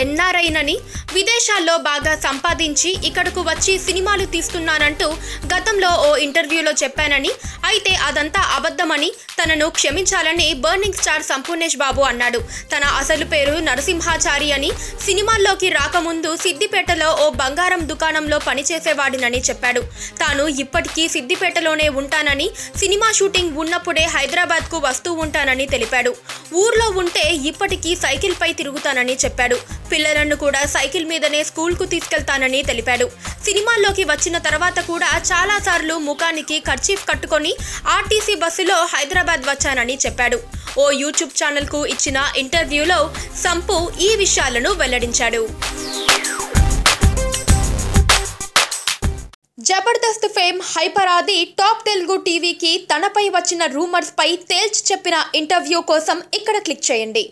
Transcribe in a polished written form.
ఎన్ఆర్ఐనని, విదేశాల్లో బాగా సంపాదించి ఇక్కడకు వచ్చి సినిమాలు తీస్తున్నానంటూ గతంలో ఓ ఇంటర్వ్యూలో చెప్పానని, అయితే అదంతా అబద్ధమని, తనను క్షమించాలని బర్నింగ్ స్టార్ సంపూర్ణేష్ బాబు అన్నాడు. తన అసలు పేరు నరసింహాచారి అని, సినిమాల్లోకి రాకముందు సిద్దిపేటలో ఓ బంగారం దుకాణంలో పనిచేసేవాడినని చెప్పాడు. తాను ఇప్పటికీ సిద్దిపేటలోనే ఉంటానని, సినిమా షూటింగ్ ఉన్నప్పుడే హైదరాబాద్కు వస్తూ ఉంటానని తెలిపాడు. ఊర్లో ఉంటే ఇప్పటికీ సైకిల్ పై తిరుగుతానని చెప్పాడు. పిల్లలను కూడా సైకిల్ మీదనే స్కూల్కు తీసుకెళ్తానని తెలిపాడు. సినిమాల్లోకి వచ్చిన తర్వాత కూడా చాలాసార్లు ముఖానికి కర్చీఫ్ కట్టుకొని ఆర్టీసీ బస్సులో హైదరాబాద్ వచ్చానని చెప్పాడు. ఓ యూట్యూబ్ ఛానల్కు ఇచ్చిన ఇంటర్వ్యూలో సంపు ఈ విషయాలను వెల్లడించాడు. జబర్దస్త్ ఫేమ్ హైపర్ ఆది టాప్ తెలుగు టీవీకి తనపై వచ్చిన రూమర్స్ పై తేల్చి చెప్పిన ఇంటర్వ్యూ కోసం ఇక్కడ క్లిక్ చేయండి.